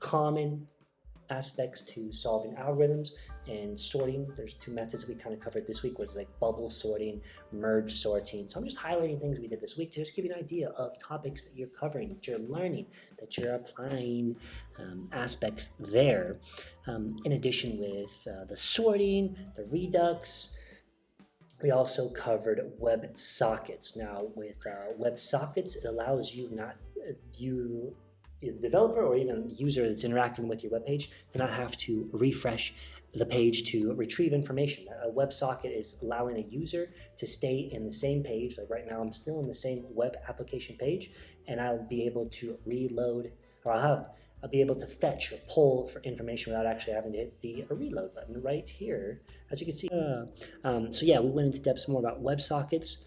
common aspects to solving algorithms and sorting. There's two methods we kind of covered this week, was like bubble sorting, merge sorting. So I'm just highlighting things we did this week to just give you an idea of topics that you're covering, that you're learning, that you're applying aspects there. In addition with the sorting, the redux, we also covered WebSockets. Now with WebSockets, it allows you the developer or even the user that's interacting with your web page to not have to refresh the page to retrieve information. A WebSocket is allowing a user to stay in the same page. Like right now, I'm still in the same web application page, and I'll be able to reload, or I'll be able to fetch or pull for information without actually having to hit the reload button right here, as you can see. So yeah, we went into depth more about WebSockets.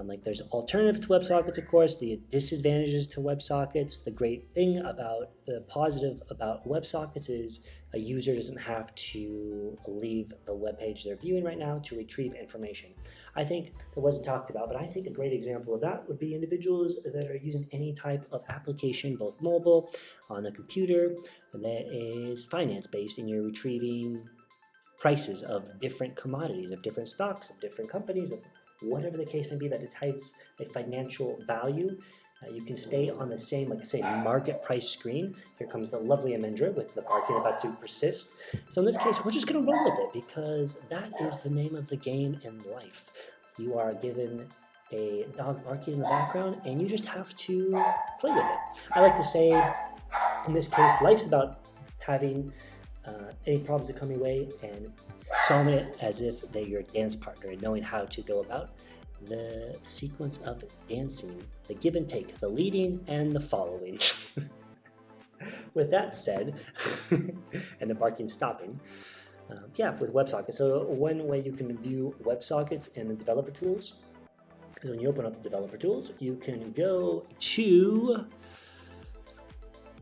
Like there's alternatives to WebSockets, of course, the disadvantages to WebSockets. The great thing about the positive about WebSockets is a user doesn't have to leave the web page they're viewing right now to retrieve information. I think that wasn't talked about, but I think a great example of that would be individuals that are using any type of application, both mobile, on the computer, that is finance-based, and you're retrieving prices of different commodities, of different stocks, of different companies, of whatever the case may be, that it has a financial value. You can stay on the same, like I say, market price screen. Here comes the lovely Amendra with the barking about to persist. So in this case, we're just going to roll with it because that is the name of the game in life. You are given a dog barking in the background and you just have to play with it. I like to say, in this case, life's about having any problems that come your way and solving it as if they're your dance partner and knowing how to go about the sequence of dancing, the give and take, the leading and the following. With that said, and the barking stopping, with WebSockets. So one way you can view WebSockets in the developer tools is when you open up the developer tools, you can go to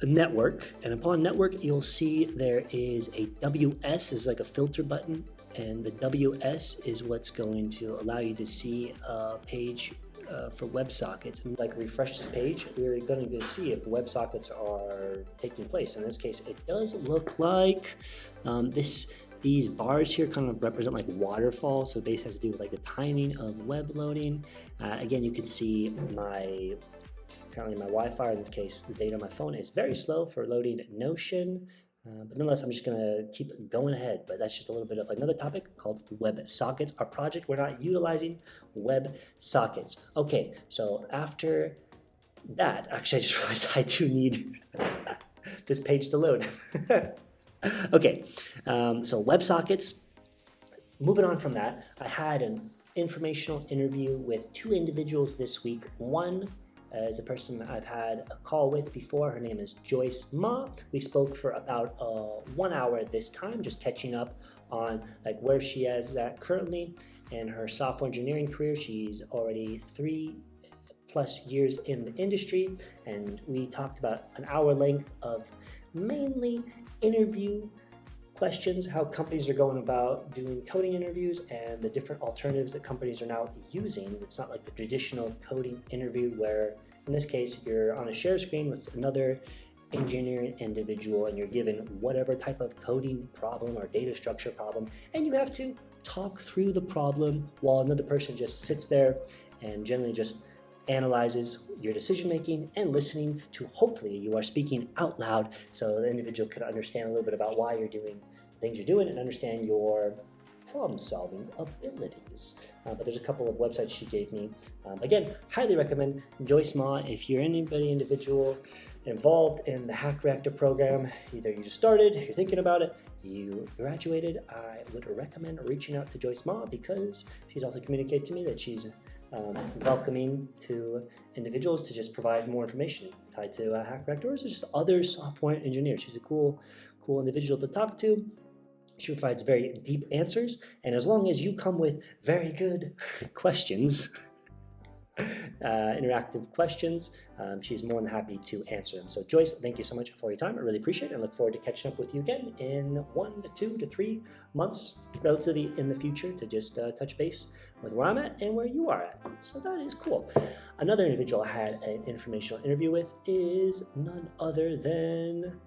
network, and upon network you'll see there is a WS, is like a filter button, and the WS is what's going to allow you to see a page for WebSockets. And like refresh this page, we're going to go see if WebSockets are taking place. In this case, it does look like these bars here kind of represent like waterfall, so it basically has to do with like the timing of web loading. Again, you can see currently my Wi-Fi, in this case, the data on my phone is very slow for loading Notion. But nonetheless, I'm just going to keep going ahead. But that's just a little bit of another topic called WebSockets. Our project, we're not utilizing WebSockets. Okay, so after that, actually, I just realized I do need this page to load. Okay, so WebSockets. Moving on from that, I had an informational interview with two individuals this week. One is a person I've had a call with before. Her name is Joyce Ma. We spoke for about 1 hour this time, just catching up on like where she is at currently in her software engineering career. She's already 3+ years in the industry, and we talked about an hour length of mainly interview questions, how companies are going about doing coding interviews and the different alternatives that companies are now using. It's not like the traditional coding interview where, in this case, you're on a share screen with another engineering individual and you're given whatever type of coding problem or data structure problem, and you have to talk through the problem while another person just sits there and generally just analyzes your decision making and listening to, hopefully you are speaking out loud so the individual can understand a little bit about why you're doing the things you're doing and understand your problem solving abilities. But there's a couple of websites she gave me. Again, highly recommend Joyce Ma. If you're individual involved in the Hack Reactor program, either you just started, you're thinking about it, you graduated, I would recommend reaching out to Joyce Ma because she's also communicated to me that she's welcoming to individuals to just provide more information tied to Hack Reactor or just other software engineers. She's a cool individual to talk to. She provides very deep answers, and as long as you come with very good questions, interactive questions, she's more than happy to answer them. So Joyce, thank you so much for your time. I really appreciate it and look forward to catching up with you again in 1 to 2 to 3 months, relatively in the future, to just touch base with where I'm at and where you are at. So that is cool. Another individual I had an informational interview with is none other than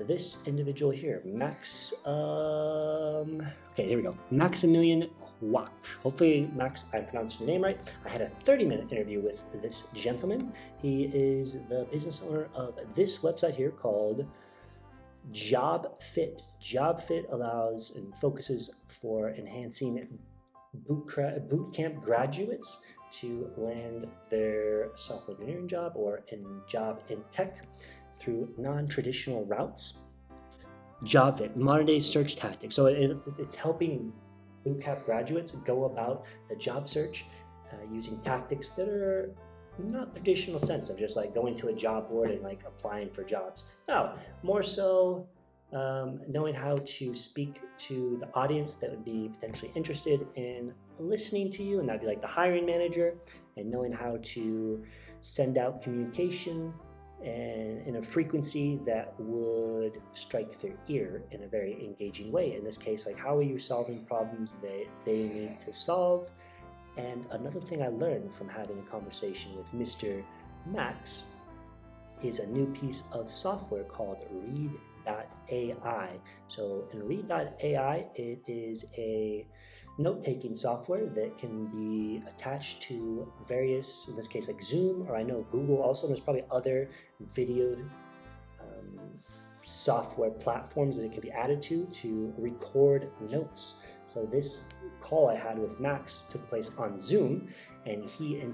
this individual here, Max, okay, here we go, Maximilian Kwok. Hopefully, Max, I pronounced your name right. I had a 30-minute interview with this gentleman. He is the business owner of this website here called JobFit. JobFit allows and focuses for enhancing bootcamp graduates to land their software engineering job or a job in tech through non-traditional routes. JobFit, modern day search tactics. So it's helping bootcamp graduates go about the job search using tactics that are not traditional sense of just like going to a job board and like applying for jobs. No, more so knowing how to speak to the audience that would be potentially interested in listening to you, and that'd be like the hiring manager, and knowing how to send out communication and in a frequency that would strike their ear in a very engaging way. In this case, like how are you solving problems that they need to solve? And another thing I learned from having a conversation with Mr. Max is a new piece of software called Read.ai. So in Read.ai, it is a note-taking software that can be attached to various, in this case like Zoom, or I know Google also, there's probably other video software platforms that it can be added to record notes. So this call I had with Max took place on Zoom, and he had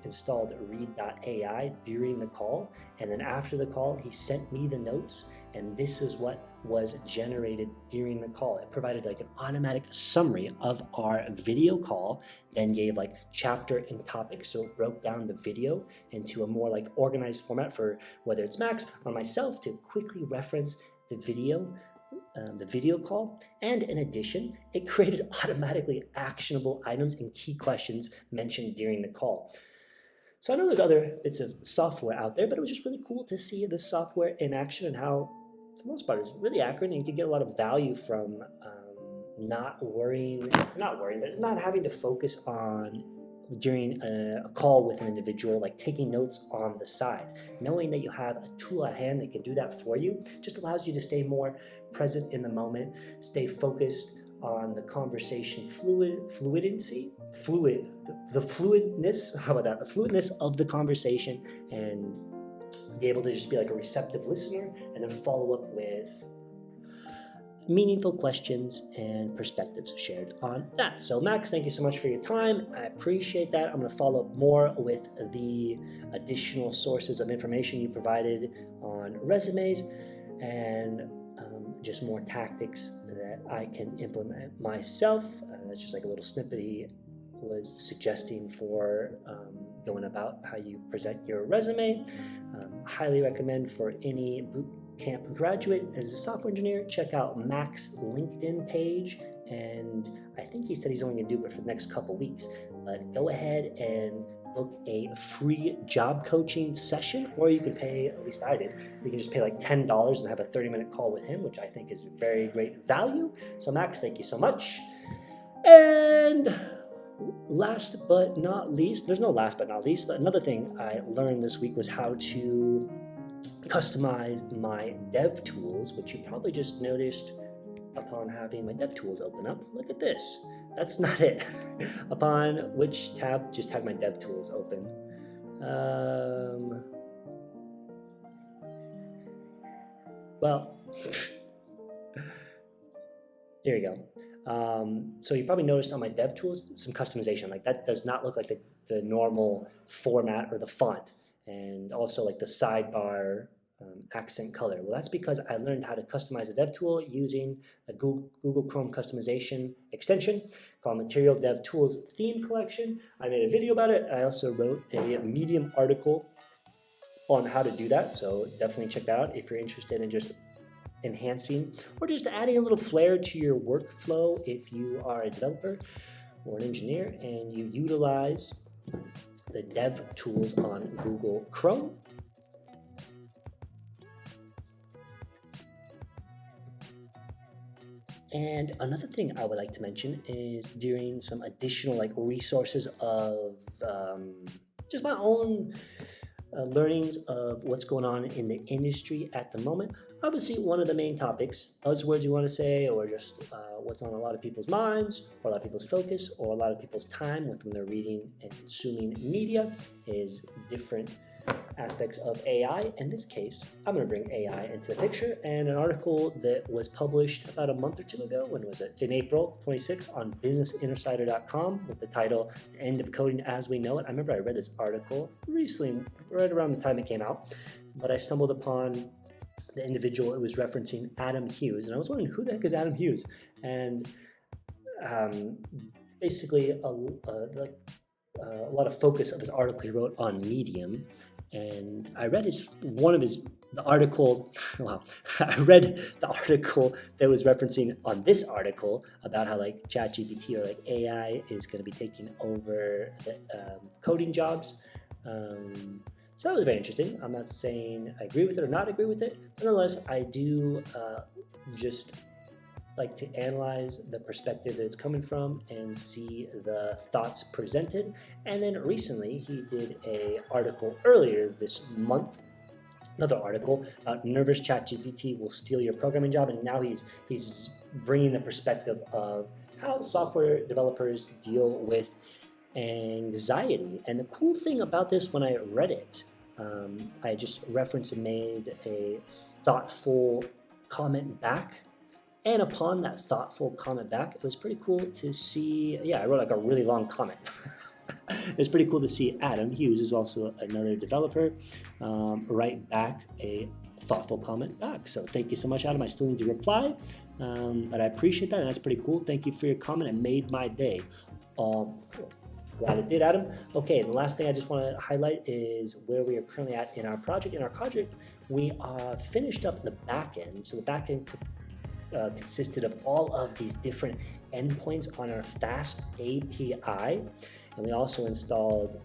installed Read.ai during the call, and then after the call he sent me the notes, and this is what was generated during the call. It provided like an automatic summary of our video call, then gave like chapter and topics, so it broke down the video into a more like organized format for whether it's Max or myself to quickly reference the video call. And in addition, it created automatically actionable items and key questions mentioned during the call. So I know there's other bits of software out there, but it was just really cool to see this software in action and how, for the most part, it's really accurate, and you can get a lot of value from not having to focus on during a call with an individual, like taking notes on the side. Knowing that you have a tool at hand that can do that for you just allows you to stay more present in the moment, stay focused on the conversation fluidness, how about that? The fluidness of the conversation, and be able to just be like a receptive listener and then follow up with meaningful questions and perspectives shared on that. So Max, thank you so much for your time. I appreciate that. I'm going to follow up more with the additional sources of information you provided on resumes and just more tactics that I can implement myself. That's just like a little snippet he was suggesting for going about how you present your resume. Highly recommend for any Bootcamp graduate as a software engineer, check out Mac's LinkedIn page, and I think he said he's only going to do it for the next couple weeks, but go ahead and book a free job coaching session, or you can pay, at least I did, you can just pay like $10 and have a 30-minute call with him, which I think is very great value. So Max, thank you so much. And last but not least, there's no last but not least, but another thing I learned this week was how to customize my DevTools, which you probably just noticed upon having my DevTools open up. Look at this. That's not it. Upon which tab just had my DevTools open. Well, here we go. So you probably noticed on my DevTools some customization. Like that does not look like the normal format or the font, and also like the sidebar accent color. Well, that's because I learned how to customize a DevTool using a Google Chrome customization extension called Material DevTools Theme Collection. I made a video about it. I also wrote a Medium article on how to do that, so definitely check that out if you're interested in just enhancing or just adding a little flair to your workflow if you are a developer or an engineer and you utilize the DevTools on Google Chrome. And another thing I would like to mention is during some additional like resources of just my own learnings of what's going on in the industry at the moment, obviously one of the main topics, buzzwords you want to say, or just what's on a lot of people's minds, or a lot of people's focus, or a lot of people's time when they're reading and consuming media, is different aspects of AI. In this case, I'm going to bring AI into the picture, and an article that was published about a month or two ago, when was it? In April 26th on businessinsider.com with the title, The End of Coding as We Know It. I remember I read this article recently, right around the time it came out, but I stumbled upon the individual it was referencing, Adam Hughes, and I was wondering, who the heck is Adam Hughes? And basically a lot of focus of his article he wrote on Medium, and I read the article that was referencing on this article about how like ChatGPT or like AI is going to be taking over the coding jobs. So that was very interesting. I'm not saying I agree with it or not agree with it. Nonetheless, I do just like to analyze the perspective that it's coming from and see the thoughts presented. And then recently, he did an article earlier this month, another article about nervous ChatGPT will steal your programming job. And now he's bringing the perspective of how software developers deal with anxiety. And the cool thing about this, when I read it, I just referenced and made a thoughtful comment back. And upon that thoughtful comment back, it was pretty cool to see, I wrote like a really long comment. It was pretty cool to see Adam Hughes, who's also another developer, write back a thoughtful comment back. So thank you so much, Adam. I still need to reply, but I appreciate that, and that's pretty cool. Thank you for your comment. It made my day. Cool. Glad it did, Adam. Okay, the last thing I just want to highlight is where we are currently at in our project. In our project, we finished up the back end. So the back end consisted of all of these different endpoints on our FAST API. And we also installed,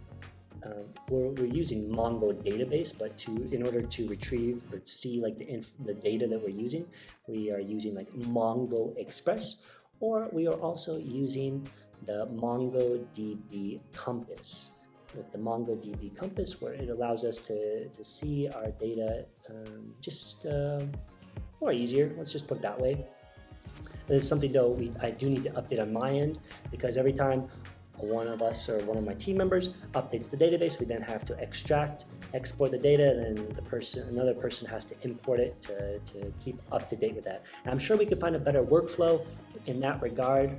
we're using Mongo database, but in order to retrieve or see like the data that we're using, we are using like Mongo Express, or we are also using the MongoDB Compass. With the MongoDB Compass, where it allows us to see our data just more easier. Let's just put it that way. There's something though I do need to update on my end, because every time one of us or one of my team members updates the database, we then have to export the data, and then another person has to import it to keep up to date with that. And I'm sure we could find a better workflow in that regard,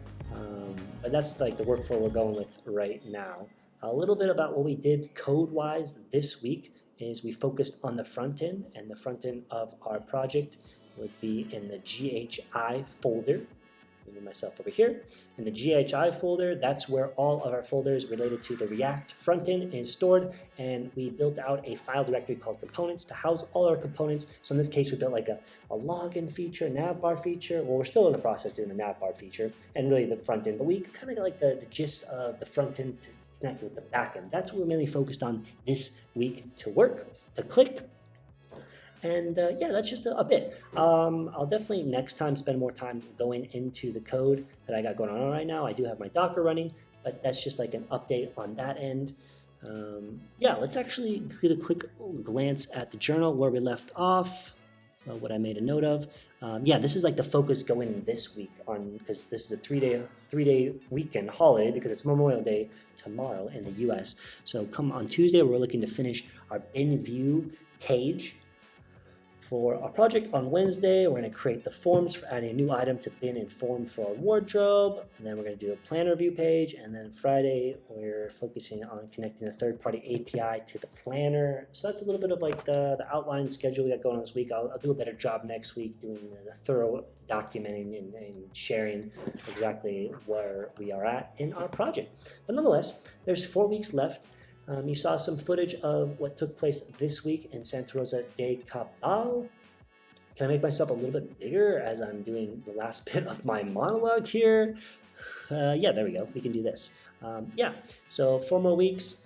but that's like the workflow we're going with right now. A little bit about what we did code-wise this week is we focused on the front end, and the front end of our project would be in the GHI folder. Move myself over here. In the GHI folder, that's where all of our folders related to the React frontend is stored, and we built out a file directory called components to house all our components. So in this case, we built like a login feature, navbar feature. Well, we're still in the process doing the navbar feature and really the frontend, but we kind of got like the gist of the frontend to connect with the backend. That's what we're mainly focused on this week to click. And that's just a bit. I'll definitely next time spend more time going into the code that I got going on right now. I do have my Docker running, but that's just like an update on that end. Let's actually get a quick glance at the journal where we left off, what I made a note of. This is like the focus going this week because this is a three-day weekend holiday because it's Memorial Day tomorrow in the US. So come on Tuesday, we're looking to finish our bin view page. For our project on Wednesday, we're going to create the forms for adding a new item to bin and form for our wardrobe. And then we're going to do a planner view page. And then Friday, we're focusing on connecting the third-party API to the planner. So that's a little bit of like the outline schedule we got going on this week. I'll do a better job next week doing the thorough documenting and sharing exactly where we are at in our project. But nonetheless, there's 4 weeks left. You saw some footage of what took place this week in Santa Rosa de Cabal. Can I make myself a little bit bigger as I'm doing the last bit of my monologue here? There we go. We can do this. So 4 more weeks.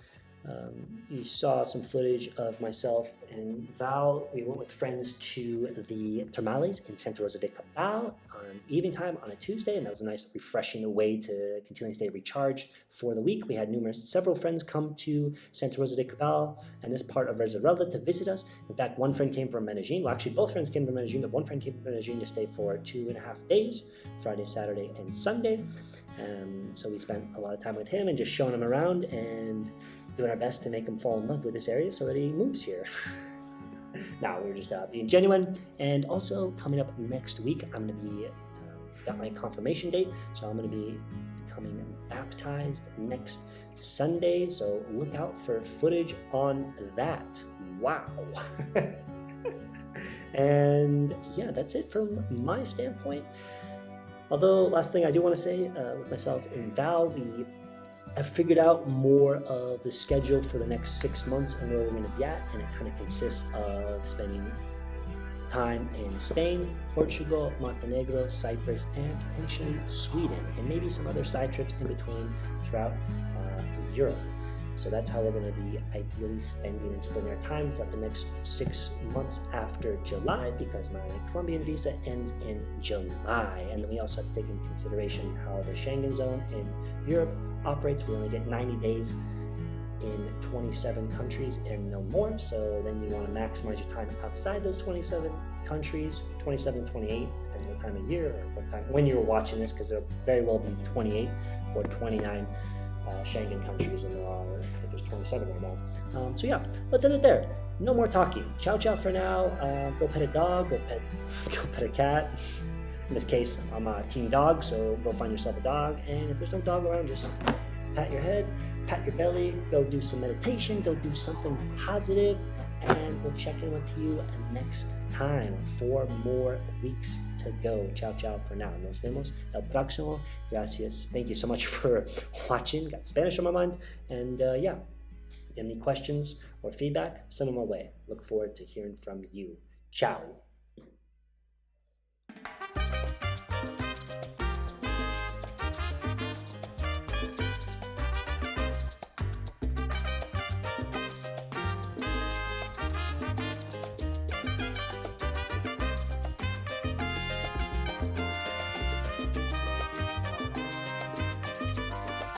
You saw some footage of myself and Val. We went with friends to the Termales in Santa Rosa de Cabal on evening time on a Tuesday, and that was a nice, refreshing way to continue to stay recharged for the week. We had several friends come to Santa Rosa de Cabal and this part of Venezuela to visit us. In fact, one friend came from Medellin. Well, actually, both friends came from Medellin, but one friend came from Medellin to stay for 2.5 days, Friday, Saturday, and Sunday. So we spent a lot of time with him and just showing him around and doing our best to make him fall in love with this area so that he moves here. Now we're just being genuine. And also coming up next week, I'm going to be got my confirmation date, so I'm going to be becoming baptized next Sunday. So look out for footage on that. Wow. And yeah, that's it from my standpoint. Although, last thing I do want to say, with myself and Val, I've figured out more of the schedule for the next 6 months and where we're going to be at, and it kind of consists of spending time in Spain, Portugal, Montenegro, Cyprus, and potentially Sweden, and maybe some other side trips in between throughout Europe. So that's how we're going to be ideally spending and splitting our time throughout the next 6 months after July, because my Colombian visa ends in July. And then we also have to take into consideration how the Schengen zone in Europe operates. We only get 90 days in 27 countries and no more. So then you want to maximize your time outside those 27 countries, 27, 28, depending on what time of year or what time, when you're watching this, because there'll very well be 28 or 29 Schengen countries, and there are, I think there's 27 right now. So yeah, let's end it there. No more talking. Ciao, ciao for now. Go pet a dog, go pet a cat. In this case, I'm a team dog, so go find yourself a dog. And if there's no dog around, just pat your head, pat your belly, go do some meditation, go do something positive, and we'll check in with you next time. 4 more weeks to go. Ciao, ciao for now. Nos vemos el próximo. Gracias. Thank you so much for watching. Got Spanish on my mind. And yeah, if you have any questions or feedback, send them my way. Look forward to hearing from you. Ciao.